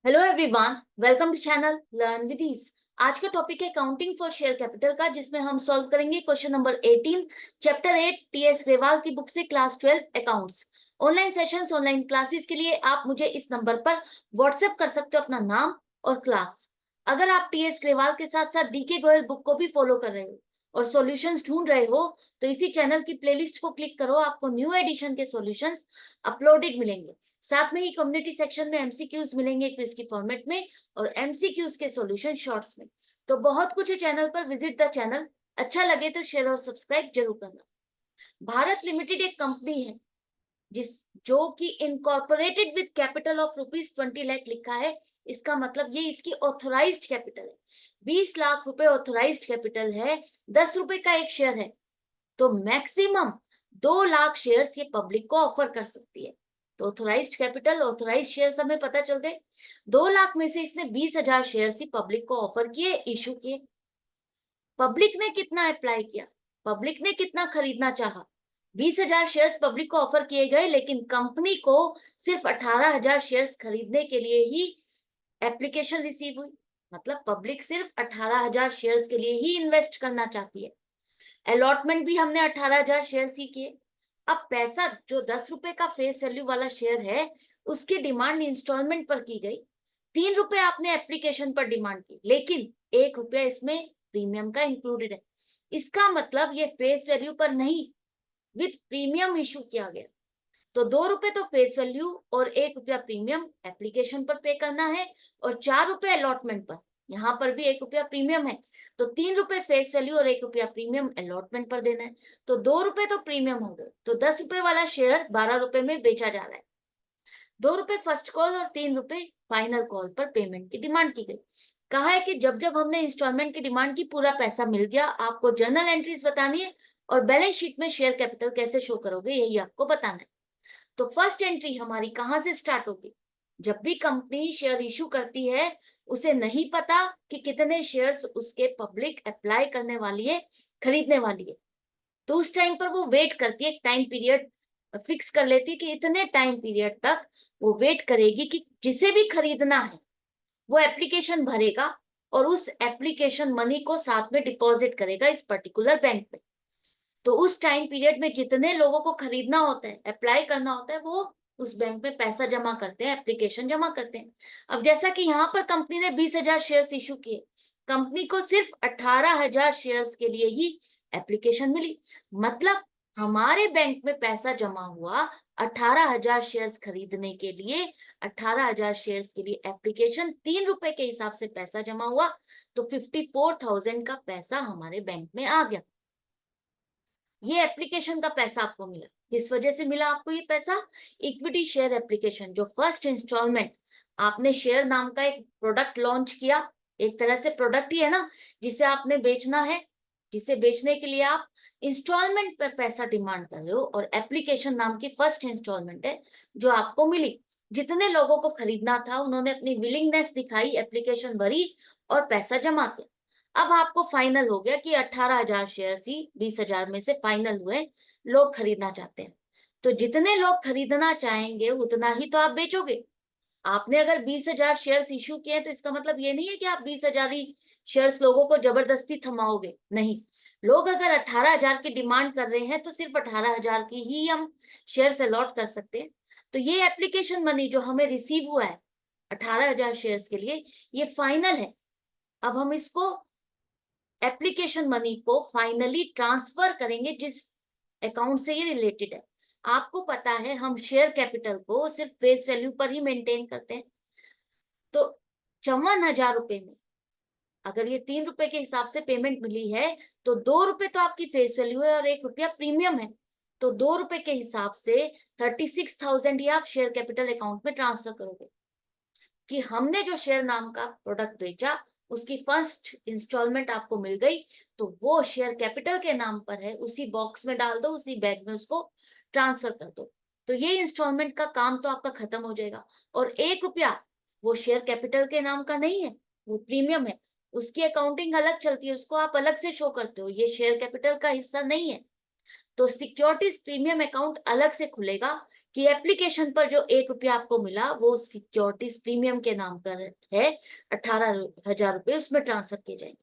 Hello everyone, welcome to channel learn with ease. आज का topic है काउंटिंग फॉर शेयर कैपिटल का, जिसमें हम सॉल्व करेंगे question number 18 chapter 8 TS Grewal की बुक से class 12 accounts. Online sessions, online classes के लिए आप मुझे इस नंबर पर व्हाट्सएप कर सकते हो अपना नाम और क्लास। अगर आप टीएस ग्रेवाल के साथ साथ डीके गोयल बुक को भी फॉलो कर रहे हो और सॉल्यूशंस ढूंढ रहे हो तो इसी चैनल की प्लेलिस्ट को क्लिक करो, आपको न्यू एडिशन के सॉल्यूशंस अपलोडेड मिलेंगे। साथ में ही कम्युनिटी सेक्शन में एमसीक्यूज मिलेंगे क्विज की फॉर्मेट में और एमसीक्यूज के सॉल्यूशन शॉर्ट्स में। तो बहुत कुछ है चैनल पर, विजिट द चैनल। अच्छा लगे तो शेयर और सब्सक्राइब जरूर करना। भारत लिमिटेड एक कंपनी है जिस जो कि incorporated with capital of ₹20 lakh लिखा है। इसका मतलब ये इसकी ऑथोराइज्ड कैपिटल है। 20 लाख रुपए ऑथोराइज्ड कैपिटल है। 10 रुपए का एक शेयर है, तो मैक्सिमम 2 लाख शेयर्स ये पब्लिक को ऑफर कर सकती है। तो ऑथोराइज्ड कैपिटल, ऑथोराइज्ड शेयर्स हमें पता चल गए। 2 लाख में से इसने 20,000 शेयर्स ही पब्लिक को ऑफर किए, इशू किए। पब्लिक ने कितना अप्लाई किया, पब्लिक ने कितना खरीदना चाहा? 20,000 शेयर्स पब्लिक को ऑफर किए गए, लेकिन कंपनी को सिर्फ 18,000 शेयर्स खरीदने के लिए ही एप्लीकेशन रिसीव हुई। मतलब पब्लिक सिर्फ 18,000 शेयर्स के लिए ही इन्वेस्ट करना चाहती है। अलॉटमेंट भी हमने 18,000 शेयर ही किए। अब पैसा जो 10 रुपए का फेस वैल्यू वाला शेयर है, उसकी डिमांड इंस्टॉलमेंट पर की गई। 3 रुपए आपने एप्लीकेशन पर डिमांड की, लेकिन 1 रुपया इसमें प्रीमियम का इंक्लूडेड है। इसका मतलब ये फेस वैल्यू पर नहीं, विद प्रीमियम इशू किया गया। तो 2 रुपए तो फेस वैल्यू और 1 रुपया प्रीमियम एप्लीकेशन पर पे करना है, और 4 रुपए अलॉटमेंट पर। यहाँ पर भी 1 रुपया प्रीमियम है, तो 3 रुपए फेस वैल्यू और 1 रुपया प्रीमियम अलॉटमेंट पर देना है। तो 2 रुपए तो प्रीमियम हो गए, तो 10 रुपए वाला शेयर 12 रुपए में बेचा जा रहा है। 2 रुपए फर्स्ट कॉल और 3 रुपए फाइनल कॉल पर पेमेंट की डिमांड की गई। कहा है कि जब जब हमने इंस्टॉलमेंट की डिमांड की, पूरा पैसा मिल गया, आपको जर्नल एंट्रीज बतानी है और बैलेंस शीट में शेयर कैपिटल कैसे शो करोगे यही आपको बताना है। तो फर्स्ट एंट्री हमारी कहां से स्टार्ट होगी? जब भी कंपनी शेयर इशू करती है, उसे नहीं पता कि कितने शेयर्स उसके पब्लिक अप्लाई करने वाली है, खरीदने वाली है। तो उस टाइम पर वो वेट करती है, एक टाइम पीरियड फिक्स कर लेती है कि इतने टाइम पीरियड तक वो वेट करेगी कि जिसे भी खरीदना है वो एप्लीकेशन भरेगा और उस एप्लीकेशन मनी को साथ में डिपॉजिट करेगा इस पर्टिकुलर बैंक में। तो उस टाइम पीरियड में जितने लोगों को खरीदना होता है, अप्लाई करना होता है, वो उस बैंक में पैसा जमा करते हैं, एप्लीकेशन जमा करते हैं। अब जैसा कि यहाँ पर कंपनी ने 20,000 शेयर्स इशू किए, कंपनी को सिर्फ 18,000 शेयर्स के लिए ही एप्लीकेशन मिली। मतलब हमारे बैंक में पैसा जमा हुआ 18,000 शेयर्स खरीदने के लिए, 18,000 शेयर्स के लिए एप्लीकेशन, 3 रुपए के हिसाब से पैसा जमा हुआ, तो 54,000 का पैसा हमारे बैंक में आ गया। ये एप्लीकेशन का पैसा आपको मिला। किस वजह से मिला आपको ये पैसा? इक्विटी शेयर एप्लीकेशन, जो फर्स्ट इंस्टॉलमेंट आपने शेयर नाम का एक प्रोडक्ट लॉन्च किया, एक तरह से प्रोडक्ट ही है ना, जिसे आपने बेचना है, जिसे बेचने के लिए आप इंस्टॉलमेंट पर पैसा डिमांड कर रहे हो, और एप्लीकेशन नाम की फर्स्ट इंस्टॉलमेंट है जो आपको मिली। जितने लोगों को खरीदना था उन्होंने अपनी विलिंगनेस दिखाई, एप्लीकेशन भरी और पैसा जमा किया। अब आपको फाइनल हो गया कि 18,000 शेयर ही 20,000 में से फाइनल हुए, लोग खरीदना चाहते हैं। तो जितने लोग खरीदना चाहेंगे उतना ही तो आप बेचोगे। आपने अगर 20,000 शेयर्स इशू किए हैं, तो इसका मतलब ये नहीं है कि आप 20,000 ही शेयर्स लोगों को जबरदस्ती थमाओगे, नहीं। लोग अगर 18,000 की डिमांड कर रहे हैं तो सिर्फ 18,000 की ही हम शेयर्स अलॉट कर सकते हैं। तो ये एप्लीकेशन मनी जो हमें रिसीव हुआ है 18,000 शेयर्स के लिए, ये फाइनल है। अब हम इसको एप्लीकेशन मनी को फाइनली ट्रांसफर करेंगे जिस अकाउंट से ये रिलेटेड है। आपको पता है हम शेयर कैपिटल को सिर्फ फेस वैल्यू पर ही मेंटेन करते हैं। तो 54,000 रुपए में अगर ये 3 रुपए के हिसाब से पेमेंट मिली है, तो 2 रुपए तो आपकी फेस वैल्यू है और 1 रुपया प्रीमियम है। तो 2 रुपए के हिसाब से 36,000 ही आप शेयर कैपिटल अकाउंट में ट्रांसफर करोगे कि हमने जो शेयर नाम का प्रोडक्ट बेचा उसकी फर्स्ट इंस्टॉलमेंट आपको मिल गई। तो वो शेयर कैपिटल के नाम पर है, उसी बॉक्स में डाल दो, उसी बैग में उसको ट्रांसफर कर दो। तो ये इंस्टॉलमेंट का काम तो आपका खत्म हो जाएगा। और 1 रुपया वो शेयर कैपिटल के नाम का नहीं है, वो प्रीमियम है, उसकी अकाउंटिंग अलग चलती है, उसको आप अलग से शो करते हो, ये शेयर कैपिटल का हिस्सा नहीं है। तो सिक्योरिटीज प्रीमियम अकाउंट अलग से खुलेगा। कि एप्लीकेशन पर जो 1 रुपया आपको मिला वो सिक्योरिटीज प्रीमियम के नाम पर है, 18,000 रुपये उसमें ट्रांसफर किए जाएंगे।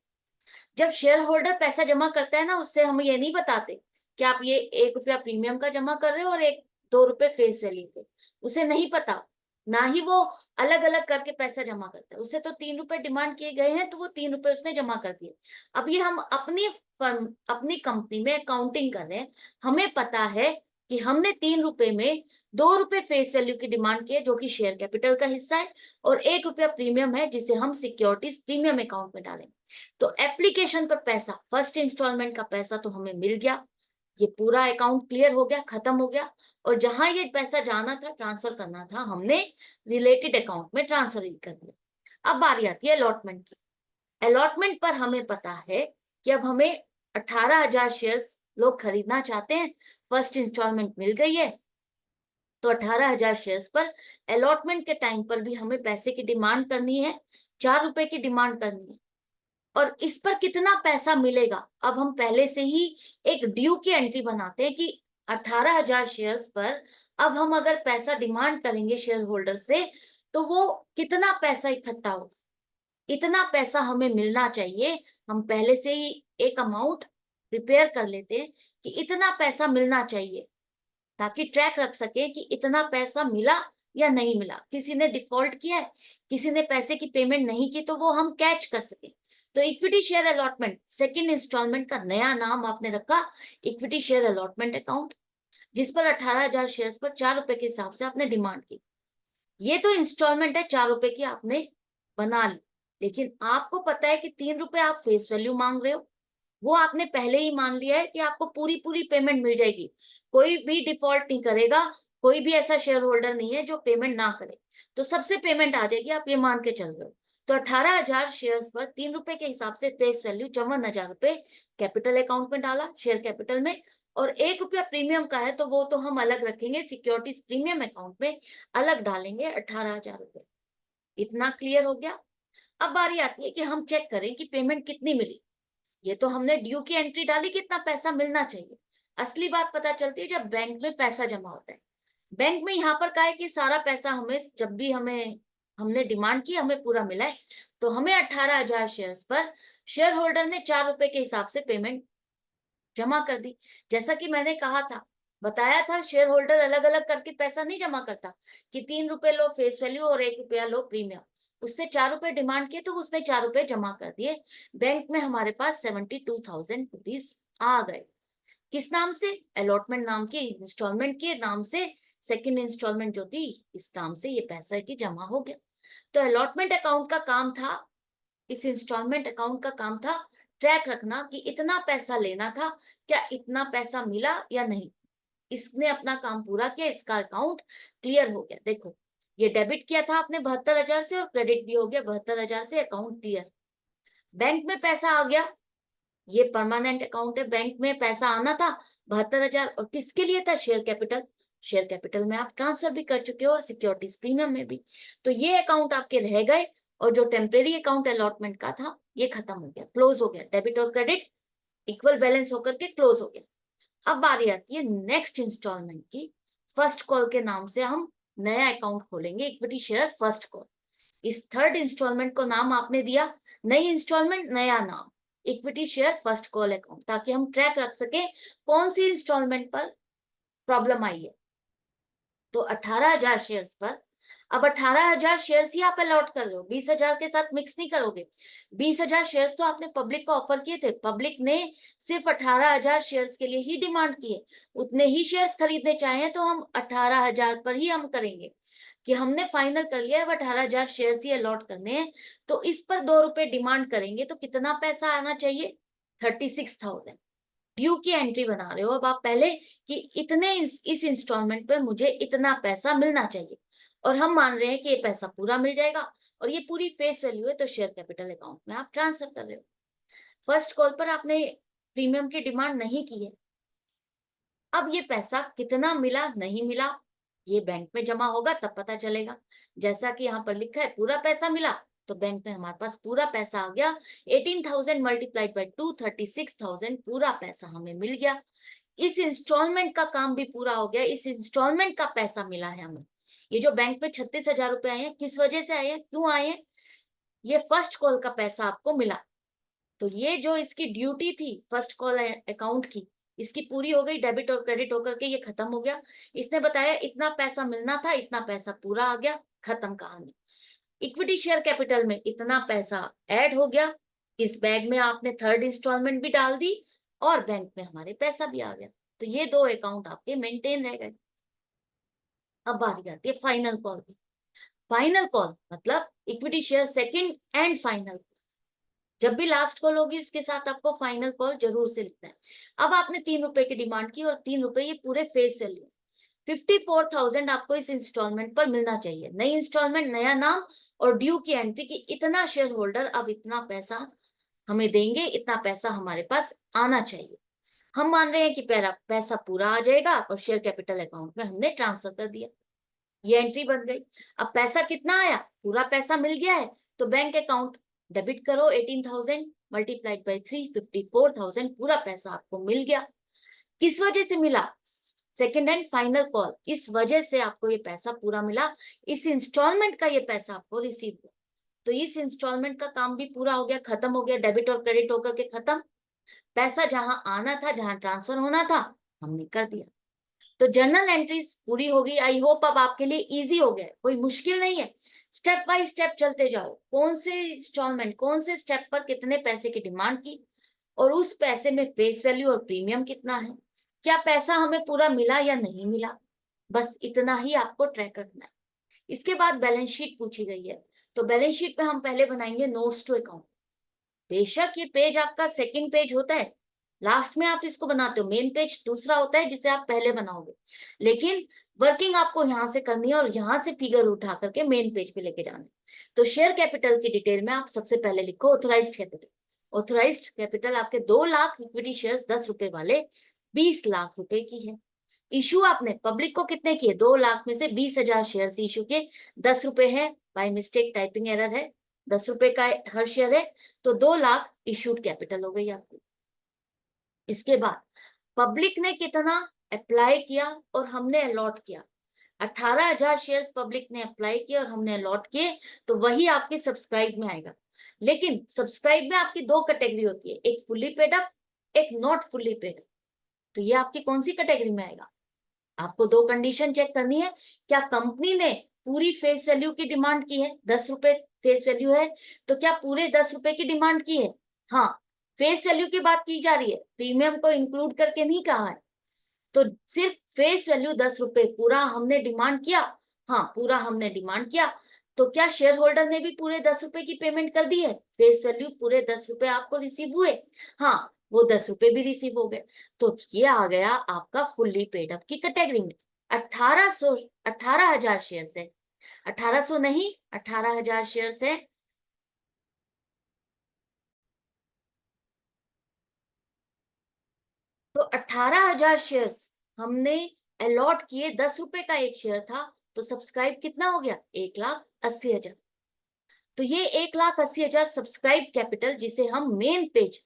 जब शेयर होल्डर पैसा जमा करता है ना, उससे हम ये नहीं बताते कि आप ये 1 रुपया प्रीमियम का जमा कर रहे हो और 2 रुपए फेस वैल्यू के, उसे नहीं पता। ना ही वो अलग अलग करके पैसा जमा करता है, उससे तो 3 रुपए डिमांड किए गए हैं तो वो 3 रुपए उसने जमा कर दिए। अब ये हम अपनी फर्म, अपनी कंपनी में अकाउंटिंग कर रहे हैं, हमें पता है कि हमने 3 रुपए में 2 रुपए फेस वैल्यू की डिमांड की है जो कि शेयर कैपिटल का हिस्सा है, और 1 रुपया प्रीमियम है जिसे हम सिक्योरिटीज प्रीमियम अकाउंट में डालेंगे। तो एप्लीकेशन पर पैसा, फर्स्ट इंस्टॉलमेंट का पैसा तो हमें मिल गया, ये पूरा अकाउंट क्लियर हो गया, खत्म हो गया। और जहां ये पैसा जाना था, ट्रांसफर करना था, हमने रिलेटेड अकाउंट में ट्रांसफर कर दिया। अब बारी आती है अलॉटमेंट की। अलॉटमेंट पर हमें पता है कि अब हमें 18,000 शेयर्स लोग खरीदना चाहते हैं, फर्स्ट इंस्टॉलमेंट मिल गई है, तो 18,000 शेयर्स पर अलॉटमेंट के टाइम पर भी हमें पैसे की डिमांड करनी है, 4 रुपए की डिमांड करनी है। और इस पर कितना पैसा मिलेगा, अब हम पहले से ही एक ड्यू की एंट्री बनाते हैं कि 18,000 शेयर्स पर अब हम अगर पैसा डिमांड करेंगे शेयर होल्डर से, तो वो कितना पैसा इकट्ठा होगा, इतना पैसा हमें मिलना चाहिए। हम पहले से ही एक अमाउंट प्रिपेयर कर लेते हैं कि इतना पैसा मिलना चाहिए, ताकि ट्रैक रख सके कि इतना पैसा मिला या नहीं मिला। किसी ने डिफॉल्ट किया है, किसी ने पैसे की पेमेंट नहीं की, तो वो हम कैच कर सके। तो equity share allotment second instalment का नया नाम आपने रखा इक्विटी शेयर अलॉटमेंट अकाउंट, जिस पर 18,000 शेयर्स पर 4 रुपए के हिसाब से आपने डिमांड की। ये तो इंस्टॉलमेंट है, 4 रुपए की आपने बना ली, लेकिन आपको पता है कि 3 रुपए आप फेस वैल्यू मांग रहे हो, वो आपने पहले ही मान लिया है कि आपको पूरी पूरी पेमेंट मिल जाएगी, कोई भी डिफॉल्ट नहीं करेगा, कोई भी ऐसा शेयर होल्डर नहीं है जो पेमेंट ना करे, तो सबसे पेमेंट आ जाएगी, आप ये मान के चल रहे हो। तो 18,000 शेयर्स पर 3 रुपए के हिसाब से फेस वैल्यू 54,000 रुपए कैपिटल अकाउंट में डाला, शेयर कैपिटल में। और 1 रुपया प्रीमियम का है तो वो तो हम अलग रखेंगे, सिक्योरिटीज प्रीमियम अकाउंट में अलग डालेंगे 18,000 रुपए। इतना क्लियर हो गया। अब बारी आती है कि हम चेक करें कि पेमेंट कितनी मिली। ये तो हमने ड्यू की एंट्री डाली, कितना पैसा मिलना चाहिए। असली बात पता चलती है जब बैंक में पैसा जमा होता है। बैंक में यहाँ पर क्या है कि सारा पैसा हमें, जब भी हमने डिमांड की, हमें पूरा मिला है। तो हमें 18,000 शेयर्स पर शेयर होल्डर ने 4 रुपए के हिसाब से पेमेंट जमा कर दी। जैसा कि मैंने कहा था, बताया था, शेयर होल्डर अलग अलग करके पैसा नहीं जमा करता कि 3 रुपए लो फेस वैल्यू और 1 रुपया लो प्रीमियम। उससे 4 रुपए डिमांड किए तो उसने 4 रुपए जमा कर दिए। बैंक में हमारे पास 72,000 रुपीज आ गए। किस नाम से? अलॉटमेंट नाम के इंस्टॉलमेंट के नाम से सेकंड इंस्टॉलमेंट जो थी, इस नाम से ये पैसा की जमा हो गया। तो अलॉटमेंट अकाउंट का काम था, इस इंस्टॉलमेंट अकाउंट का काम था ट्रैक रखना कि इतना पैसा लेना था, क्या इतना पैसा मिला या नहीं। इसने अपना काम पूरा किया, इसका अकाउंट क्लियर हो गया। देखो, ये डेबिट किया था आपने 72,000 से और क्रेडिट भी हो गया 72,000 से, अकाउंट क्लियर। बैंक में पैसा आ गया, ये परमानेंट अकाउंट है, बैंक में पैसा आना था 72,000, और किसके लिए था? Share capital. शेयर कैपिटल में आप ट्रांसफर भी कर चुके हो और सिक्योरिटीज प्रीमियम में भी। तो ये अकाउंट आपके रह गए, और जो टेम्परेरी अकाउंट अलॉटमेंट का था ये खत्म हो गया, क्लोज हो गया। डेबिट और क्रेडिट इक्वल बैलेंस होकर के क्लोज हो गया। अब बारी आती है नेक्स्ट इंस्टॉलमेंट की। फर्स्ट कॉल के नाम से हम नया अकाउंट खोलेंगे, इक्विटी शेयर फर्स्ट कॉल। इस थर्ड इंस्टॉलमेंट को नाम आपने दिया, नई इंस्टॉलमेंट नया नाम, equity share first call account, ताकि हम ट्रैक रख सके कौन सी इंस्टॉलमेंट पर प्रॉब्लम आई है। तो 18,000 शेयर्स पर अब 18,000 शेयर्स ही आप अलॉट कर रहे हो, 20,000 के साथ मिक्स नहीं करोगे। 20,000 शेयर्स तो आपने पब्लिक को ऑफर किए थे, पब्लिक ने सिर्फ 18,000 शेयर्स के लिए ही डिमांड की है, उतने ही शेयर्स खरीदने चाहे तो हम 18,000 पर ही हम करेंगे कि हमने फाइनल कर लिया है, 18,000 शेयर्स ही अलॉट करने हैं। तो इस पर 2 रुपए डिमांड करेंगे तो कितना पैसा आना चाहिए? 36,000। ड्यू की एंट्री बना रहे हो अब आप पहले कि इतने इस इंस्टॉलमेंट पर मुझे इतना पैसा मिलना चाहिए, और हम मान रहे हैं कि ये पैसा पूरा मिल जाएगा, और ये पूरी फेस वैल्यू है, तो शेयर कैपिटल अकाउंट में आप ट्रांसफर कर रहे हो। फर्स्ट कॉल पर आपने प्रीमियम की डिमांड नहीं की है। अब ये पैसा कितना मिला नहीं मिला, ये बैंक में जमा होगा तब पता चलेगा। जैसा कि यहाँ पर लिखा है पूरा पैसा मिला, तो बैंक में हमारे पास पूरा पैसा आ गया। 18,000 मल्टीप्लाइड बाई 2, 36,000 पूरा पैसा हमें मिल गया। इस इंस्टॉलमेंट का काम भी पूरा हो गया, इस इंस्टॉलमेंट का पैसा मिला है हमें। ये जो बैंक में 36,000 रुपए आए हैं, किस वजह से आए हैं, क्यों आए हैं? ये फर्स्ट कॉल का पैसा आपको मिला। तो ये जो इसकी ड्यूटी थी फर्स्ट कॉल अकाउंट की, इसकी पूरी हो गई, डेबिट और क्रेडिट होकर के ये खत्म हो गया। इसने बताया इतना पैसा मिलना था, इतना पैसा पूरा आ गया, खत्म कहानी। इक्विटी शेयर कैपिटल में इतना पैसा ऐड हो गया, इस बैग में आपने थर्ड इंस्टॉलमेंट भी डाल दी और बैंक में हमारे पैसा भी आ गया। तो ये दो अकाउंट आपके मेंटेन रह गए। अब बारी आती है फाइनल कॉल की। फाइनल कॉल मतलब equity share second and final. जब भी लास्ट कॉल होगी उसके साथ आपको फाइनल कॉल जरूर से लिखना है। अब आपने 3 रुपए की डिमांड की और 3 रुपए ये पूरे फेस वैल्यू, 54,000 आपको इस इंस्टॉलमेंट पर मिलना चाहिए। नई इंस्टॉलमेंट, नया नाम और ड्यू की एंट्री की, इतना शेयर होल्डर अब इतना पैसा हमें देंगे, इतना पैसा हमारे पास आना चाहिए। हम मान रहे हैं कि पैसा पूरा आ जाएगा और शेयर कैपिटल अकाउंट में हमने ट्रांसफर कर दिया, ये एंट्री बन गई। अब पैसा कितना आया, पूरा पैसा मिल गया है, तो बैंक अकाउंट डेबिट करो 18,000 मल्टीप्लाइड बाई 3, 54,000 पूरा पैसा आपको मिल गया। किस वजह से मिला, सेकेंड एंड फाइनल कॉल, इस वजह से आपको ये पैसा पूरा मिला, इस इंस्टॉलमेंट का ये पैसा आपको रिसीव हुआ। तो इस इंस्टॉलमेंट का काम भी पूरा हो गया, खत्म हो गया, डेबिट और क्रेडिट होकर के खत्म। पैसा जहां आना था, जहां ट्रांसफर होना था, हमने कर दिया। तो जर्नल एंट्रीज पूरी होगी। आई होप अब आपके लिए इजी हो गया, कोई मुश्किल नहीं है। स्टेप बाय स्टेप चलते जाओ, कौन से इंस्टॉलमेंट, कौन से स्टेप पर कितने पैसे की डिमांड की और उस पैसे में फेस वैल्यू और प्रीमियम कितना है, क्या पैसा हमें पूरा मिला या नहीं मिला, बस इतना ही आपको ट्रैक रखना है। इसके बाद बैलेंस शीट पूछी गई है, तो बैलेंस शीट में हम पहले बनाएंगे नोट्स टू अकाउंट। बेशक ये पेज आपका सेकंड पेज होता है, लास्ट में आप इसको बनाते हो, मेन पेज दूसरा होता है जिसे आप पहले बनाओगे, लेकिन वर्किंग आपको यहाँ से करनी है और यहाँ से फिगर उठा करके मेन पेज पे लेके जाना है। तो शेयर कैपिटल की डिटेल में आप सबसे पहले लिखो ऑथोराइज्ड कैपिटल। ऑथोराइज्ड कैपिटल आपके 2 लाख इक्विटी शेयर्स 10 रुपए वाले 20 लाख रुपए की है। इशू आपने पब्लिक को कितने किए, 2 लाख में से 20,000 शेयर इशू के, 10 रुपए है, बाय मिस्टेक टाइपिंग एरर है, 10 रुपए का हर शेयर है, तो 2 लाख इशूड कैपिटल हो गई आपकी। इसके बाद पब्लिक ने कितना अप्लाई किया और हमने अलॉट किया, 18,000 शेयर्स पब्लिक ने अप्लाई किए और हमने अलॉट किए, तो वही आपके सब्सक्राइब में आएगा। लेकिन सब्सक्राइब में आपकी 2 कैटेगरी होती है, एक फुल्ली पेड अप, एक नॉट फुल्ली पेड। तो ये आपकी कौन सी कैटेगरी में आएगा, आपको 2 कंडीशन चेक करनी है। क्या कंपनी ने पूरी फेस वैल्यू की डिमांड की है, 10 रुपए फेस वैल्यू है, तो क्या पूरे 10 रुपए की डिमांड की है? हाँ, फेस वैल्यू की बात की जा रही है, प्रीमियम को इंक्लूड करके नहीं कहा है। तो सिर्फ फेस वैल्यू 10 रुपए पूरा हमने डिमांड किया, हाँ पूरा हमने डिमांड किया, तो क्या शेयर होल्डर ने भी पूरे 10 रुपए की पेमेंट कर दी है, फेस वैल्यू पूरे 10 रुपए आपको रिसीव हुए, हाँ वो 10 रुपए भी रिसीव हो गए। तो ये आ गया आपका फुल्ली पेड अप की कैटेगरी में। 18,000 शेयर है, 1800 नहीं 18,000 शेयर है। तो 18,000 शेयर्स हमने अलॉट किए, 10 रुपए का एक शेयर था, तो सब्सक्राइब कितना हो गया, 1,80,000। तो ये 1,80,000 सब्सक्राइब कैपिटल, जिसे हम मेन पेज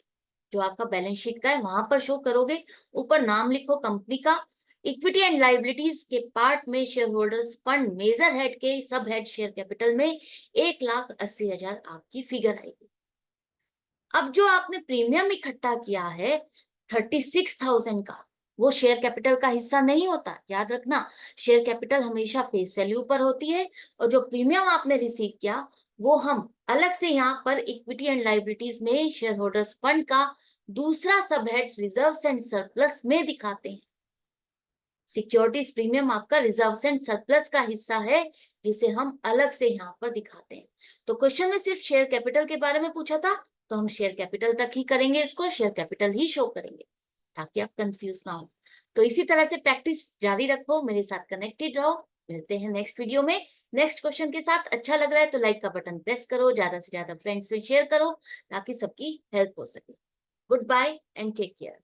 जो आपका बैलेंस शीट का है वहां पर शो करोगे। ऊपर नाम लिखो कंपनी का, इक्विटी एंड लाइबिलिटीज के पार्ट में shareholders fund major head के सब हेड शेयर कैपिटल में 1,80,000 आपकी फिगर आएगी। अब जो आपने प्रीमियम इकट्ठा किया है 36,000 का, वो शेयर कैपिटल का हिस्सा नहीं होता, याद रखना। शेयर कैपिटल हमेशा फेस वैल्यू पर होती है और जो प्रीमियम आपने रिसीव किया वो हम अलग से यहाँ पर इक्विटी एंड लाइबिलिटीज में शेयर होल्डर्स फंड का दूसरा सब हेड रिजर्व्स एंड सरप्लस में दिखाते हैं। सिक्योरिटीज प्रीमियम आपका रिजर्व्स एंड सरप्लस का हिस्सा है, जिसे हम अलग से यहाँ पर दिखाते हैं। तो क्वेश्चन में सिर्फ शेयर कैपिटल के बारे में पूछा था, तो हम शेयर कैपिटल तक ही करेंगे, इसको शेयर कैपिटल ही शो करेंगे ताकि आप कंफ्यूज ना हो। तो इसी तरह से प्रैक्टिस जारी रखो, मेरे साथ कनेक्टेड रहो। मिलते हैं नेक्स्ट वीडियो में नेक्स्ट क्वेश्चन के साथ। अच्छा लग रहा है तो लाइक का बटन प्रेस करो, ज्यादा से ज्यादा फ्रेंड्स में शेयर करो ताकि सबकी हेल्प हो सके। Goodbye and take care.